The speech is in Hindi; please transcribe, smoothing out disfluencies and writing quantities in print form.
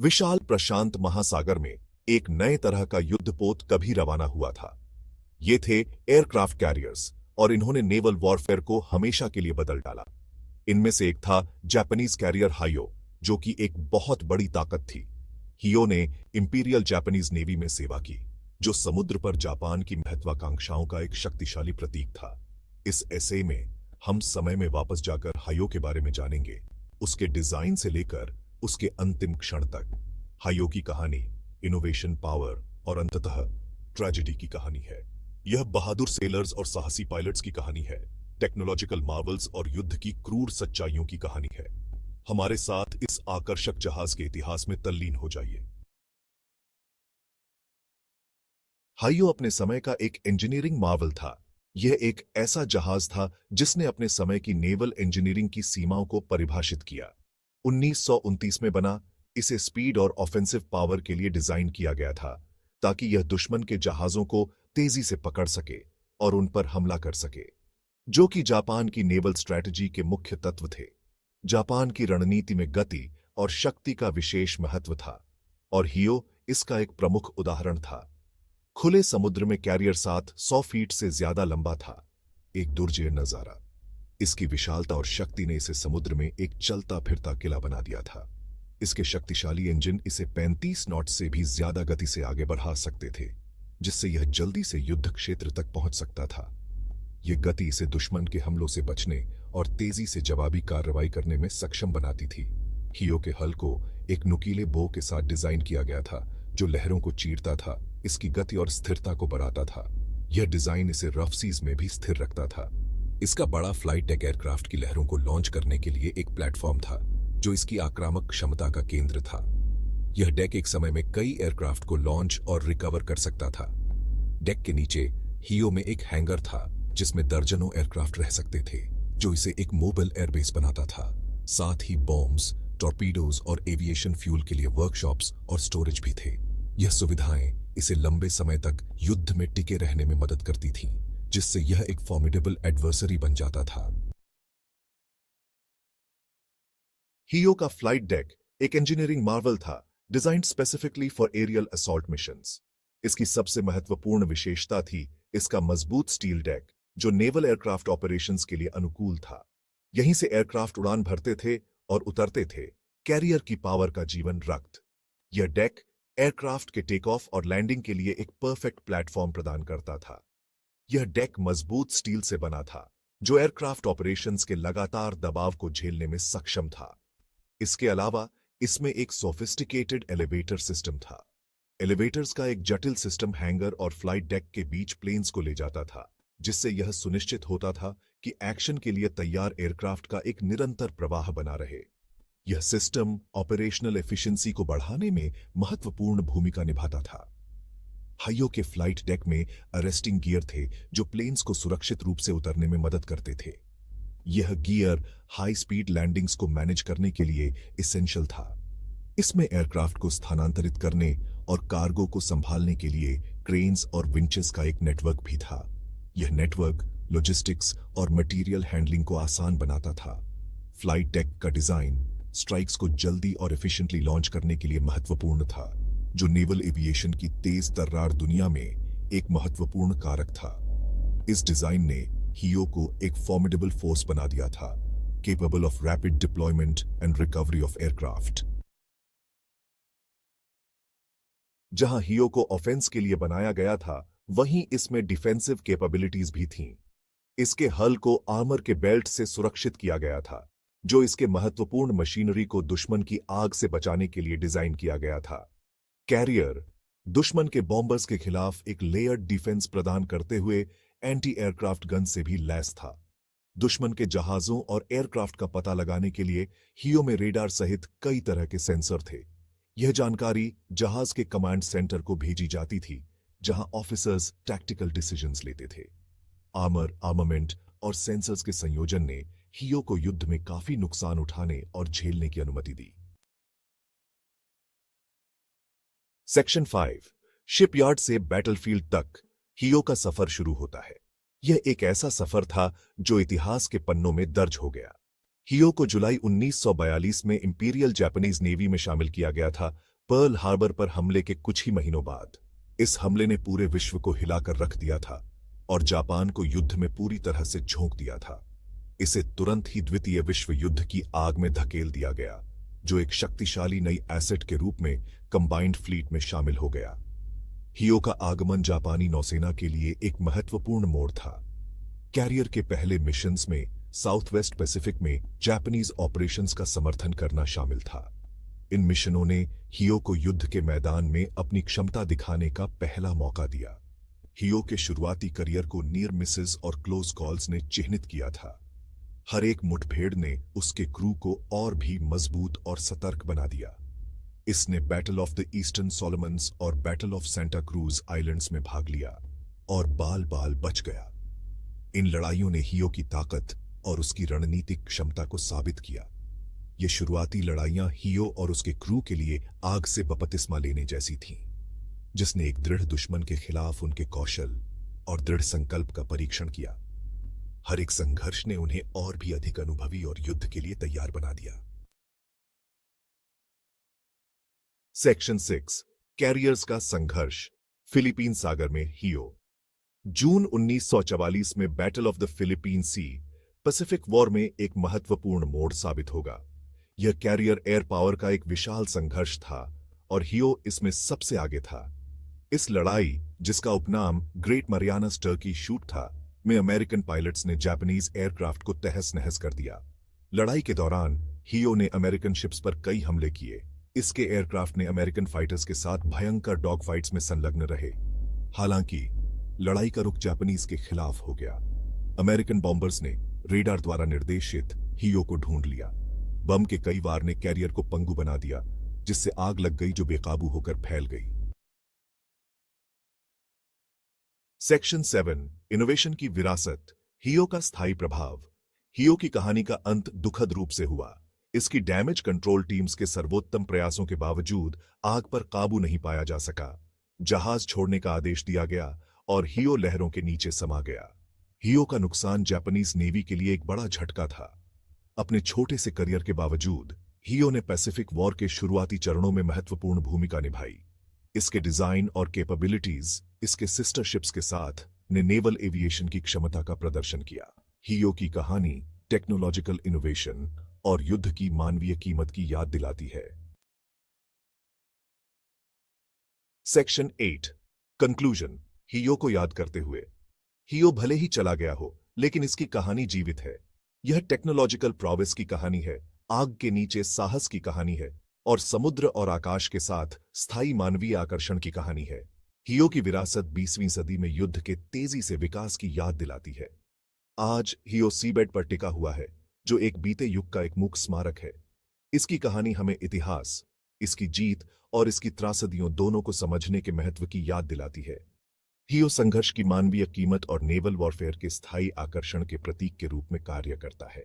विशाल प्रशांत महासागर में एक नए तरह का युद्धपोत कभी रवाना हुआ था। ये थे एयरक्राफ्ट कैरियर्स और इन्होंने नेवल वॉरफेयर को हमेशा के लिए बदल डाला। इनमें से एक था जापानीज कैरियर हायो, जो कि एक बहुत बड़ी ताकत थी। हियो ने इंपीरियल जापानीज नेवी में सेवा की, जो समुद्र पर जापान की महत्वाकांक्षाओं का एक शक्तिशाली प्रतीक था। इस एसे में हम समय में वापस जाकर हायो के बारे में जानेंगे, उसके डिजाइन से लेकर उसके अंतिम क्षण तक। हायो की कहानी इनोवेशन, पावर और अंततः ट्रेजेडी की कहानी है। यह बहादुर सेलर्स और साहसी पायलट्स की कहानी है, टेक्नोलॉजिकल मार्वल्स और युद्ध की क्रूर सच्चाइयों की कहानी है। हमारे साथ इस आकर्षक जहाज के इतिहास में तल्लीन हो जाइए। हायो अपने समय का एक इंजीनियरिंग मार्वल था। यह एक ऐसा जहाज था जिसने अपने समय की नेवल इंजीनियरिंग की सीमाओं को परिभाषित किया। 1929 में बना, इसे स्पीड और ऑफेंसिव पावर के लिए डिजाइन किया गया था, ताकि यह दुश्मन के जहाजों को तेजी से पकड़ सके और उन पर हमला कर सके, जो कि जापान की नेवल स्ट्रैटेजी के मुख्य तत्व थे। जापान की रणनीति में गति और शक्ति का विशेष महत्व था, और हियो इसका एक प्रमुख उदाहरण था। खुले समुद्र में कैरियर 700 फीट से ज्यादा लंबा था, एक दुर्जय नजारा। इसकी विशालता और शक्ति ने इसे समुद्र में एक चलता फिरता किला बना दिया था। इसके शक्तिशाली इंजन इसे 35 नॉट से भी ज्यादा गति से आगे बढ़ा सकते थे, जिससे यह जल्दी से युद्ध क्षेत्र तक पहुंच सकता था। यह गति इसे दुश्मन के हमलों से बचने और तेजी से जवाबी कार्रवाई करने में सक्षम बनाती थी। हियो के हल को एक नुकीले बो के साथ डिजाइन किया गया था, जो लहरों को चीरता था, इसकी गति और स्थिरता को बढ़ाता था। यह डिजाइन इसे रफ सीज में भी स्थिर रखता था। इसका बड़ा फ्लाइट डेक एयरक्राफ्ट की लहरों को लॉन्च करने के लिए एक प्लेटफॉर्म था, जो इसकी आक्रामक क्षमता का केंद्र था। यह डेक एक समय में कई एयरक्राफ्ट को लॉन्च और रिकवर कर सकता था। डेक के नीचे हियो में एक हैंगर था, जिसमें दर्जनों एयरक्राफ्ट रह सकते थे, जो इसे एक मोबाइल एयरबेस बनाता था। साथ ही बॉम्ब्स, टॉर्पीडोज और एविएशन फ्यूल के लिए वर्कशॉप्स और स्टोरेज भी थे। यह सुविधाएं इसे लंबे समय तक युद्ध में टिके रहने में मदद करती थीं, जिससे यह एक फॉर्मिडेबल एडवर्सरी बन जाता था। हियो का फ्लाइट डेक एक इंजीनियरिंग मार्वल था, designed specifically for aerial assault missions. इसकी सबसे महत्वपूर्ण विशेषता थी इसका मजबूत स्टील डेक, जो नेवल एयरक्राफ्ट ऑपरेशंस के लिए अनुकूल था। यहीं से एयरक्राफ्ट उड़ान भरते थे और उतरते थे, कैरियर की पावर का जीवन रक्त। यह डेक एयरक्राफ्ट के टेक ऑफ और लैंडिंग के लिए एक परफेक्ट प्लेटफॉर्म प्रदान करता था। यह डेक मजबूत स्टील से बना था, जो एयरक्राफ्ट ऑपरेशंस के लगातार दबाव को झेलने में सक्षम था। इसके अलावा इसमें एक सोफिस्टिकेटेड एलिवेटर सिस्टम था। एलिवेटर्स का एक जटिल सिस्टम हैंगर और फ्लाइट डेक के बीच प्लेन्स को ले जाता था, जिससे यह सुनिश्चित होता था कि एक्शन के लिए तैयार एयरक्राफ्ट का एक निरंतर प्रवाह बना रहे। यह सिस्टम ऑपरेशनल एफिशिएंसी को बढ़ाने में महत्वपूर्ण भूमिका निभाता था। हायो के फ्लाइट डेक में अरेस्टिंग गियर थे, जो प्लेन्स को सुरक्षित रूप से उतरने में मदद करते थे। यह गियर हाई स्पीड लैंडिंग्स को मैनेज करने के लिए एसेंशियल था। इसमें एयरक्राफ्ट को स्थानांतरित करने और कार्गो को संभालने के लिए क्रेन्स और विंचेस का एक नेटवर्क भी था। यह नेटवर्क लॉजिस्टिक्स और मटेरियल हैंडलिंग को आसान बनाता था। फ्लाइट डेक का डिजाइन स्ट्राइक्स को जल्दी और एफिशिएंटली लॉन्च करने के लिए महत्वपूर्ण था, जो नेवल एविएशन की तेज तर्रार दुनिया में एक महत्वपूर्ण कारक था। इस डिजाइन ने हियो को एक फॉर्मिडेबल फोर्स बना दिया था, capable of rapid deployment and recovery of aircraft. जहां हियो को ऑफेंस के लिए बनाया गया था, वहीं इसमें डिफेंसिव कैपेबिलिटीज भी थीं। इसके हल को आर्मर के बेल्ट से सुरक्षित किया गया था, जो इसके महत्वपूर्ण मशीनरी को दुश्मन की आग से बचाने के लिए डिजाइन किया गया था। कैरियर दुश्मन के बॉम्बर्स के खिलाफ एक लेयर्ड डिफेंस प्रदान करते हुए एंटी एयरक्राफ्ट गन से भी लैस था। दुश्मन के जहाजों और एयरक्राफ्ट का पता लगाने के लिए हियो में रेडार सहित कई तरह के सेंसर थे। यह जानकारी जहाज के कमांड सेंटर को भेजी जाती थी, जहां ऑफिसर्स टैक्टिकल डिसीजंस लेते थे। आर्मर, आर्मामेंट और सेंसर्स के संयोजन ने हियो को युद्ध में काफी नुकसान उठाने और झेलने की अनुमति दी। सेक्शन 5 शिपयार्ड से बैटलफील्ड तक हियो का सफर शुरू होता है। यह एक ऐसा सफर था जो इतिहास के पन्नों में दर्ज हो गया। हियो को जुलाई 1942 में इंपीरियल जापानीज नेवी में शामिल किया गया था, पर्ल हार्बर पर हमले के कुछ ही महीनों बाद इस हमले ने पूरे विश्व को हिलाकर रख दिया था और जापान को युद्ध में पूरी तरह से झोंक दिया था। इसे तुरंत ही द्वितीय विश्व युद्ध की आग में धकेल दिया गया, जो एक शक्तिशाली नई एसेट के रूप में कंबाइंड फ्लीट में शामिल हो गया। हियो का आगमन जापानी नौसेना के लिए एक महत्वपूर्ण मोड़ था। कैरियर के पहले मिशंस में साउथ वेस्ट पैसिफिक में जापानीज ऑपरेशंस का समर्थन करना शामिल था। इन मिशनों ने हियो को युद्ध के मैदान में अपनी क्षमता दिखाने का पहला मौका दिया। हियो के शुरुआती करियर को नियर मिसेस और क्लोज कॉल्स ने चिह्नित किया था। हर एक मुठभेड़ ने उसके क्रू को और भी मजबूत और सतर्क बना दिया। इसने battle of the eastern Solomons और battle of Santa Cruz islands में भाग लिया और बाल बाल बच गया। इन लड़ाइयों ने हियो की ताकत और उसकी रणनीतिक क्षमता को साबित किया। ये शुरुआती लड़ाइयां हियो और उसके क्रू के लिए आग से बपतिस्मा लेने जैसी थीं, जिसने एक दृढ़ दुश्मन के खिलाफ उनके कौशल और दृढ़ संकल्प का परीक्षण किया। हर एक संघर्ष ने उन्हें और भी अधिक अनुभवी और युद्ध के लिए तैयार बना दिया। सेक्शन 6 कैरियर्स का संघर्ष। फिलीपीन सागर में हियो। जून 1944 में battle of the Philippine Sea Pacific war में एक महत्वपूर्ण मोड़ साबित होगा। यह कैरियर एयर पावर का एक विशाल संघर्ष था और हियो इसमें सबसे आगे था। इस लड़ाई, जिसका उपनाम ग्रेट मरियानास टर्की शूट था, में अमेरिकन पायलट्स ने जापानीज एयरक्राफ्ट को तहस नहस कर दिया। लड़ाई के दौरान हियो ने अमेरिकन शिप्स पर कई हमले किए। इसके एयरक्राफ्ट ने अमेरिकन फाइटर्स के साथ भयंकर डॉग फाइट्स में संलग्न रहे। हालांकि लड़ाई का रुख जापानीज के खिलाफ हो गया। अमेरिकन बॉम्बर्स ने रेडार द्वारा निर्देशित हियो को ढूंढ लिया। बम के कई वार ने कैरियर को पंगु बना दिया, जिससे आग लग गई जो बेकाबू होकर फैल गई। सेक्शन 7 इनोवेशन की विरासत। हियो का स्थायी प्रभाव। हियो की कहानी का अंत दुखद रूप से हुआ। इसकी डैमेज कंट्रोल टीम्स के सर्वोत्तम प्रयासों के बावजूद आग पर काबू नहीं पाया जा सका। जहाज छोड़ने का आदेश दिया गया और हियो लहरों के नीचे समा गया। हियो का नुकसान जापानीज नेवी के लिए एक बड़ा झटका था। अपने छोटे से करियर के बावजूद हियो ने पैसिफिक वॉर के शुरुआती चरणों में महत्वपूर्ण भूमिका निभाई। इसके डिजाइन और कैपेबिलिटीज इसके सिस्टर शिप्स के साथ ने नेवल एविएशन की क्षमता का प्रदर्शन किया। हियो की कहानी टेक्नोलॉजिकल इनोवेशन और युद्ध की मानवीय कीमत की याद दिलाती है। Section 8 conclusion. हियो को याद करते हुए, हियो भले ही चला गया हो, लेकिन इसकी कहानी जीवित है। यह टेक्नोलॉजिकल प्रोग्रेस की कहानी है, आग के नीचे साहस की कहानी है और समुद्र और आकाश के साथ स्थायी मानवीय आकर्षण की कहानी है। हियो की विरासत 20वीं सदी में युद्ध के तेजी से विकास की याद दिलाती है। आज हियो सीबेड पर टिका हुआ है, जो एक बीते युग का एक मूक स्मारक है। इसकी कहानी हमें इतिहास, इसकी जीत और इसकी त्रासदियों दोनों को समझने के महत्व की याद दिलाती है। हियो संघर्ष की मानवीय कीमत और नेवल वॉरफेयर के स्थायी आकर्षण के प्रतीक के रूप में कार्य करता है।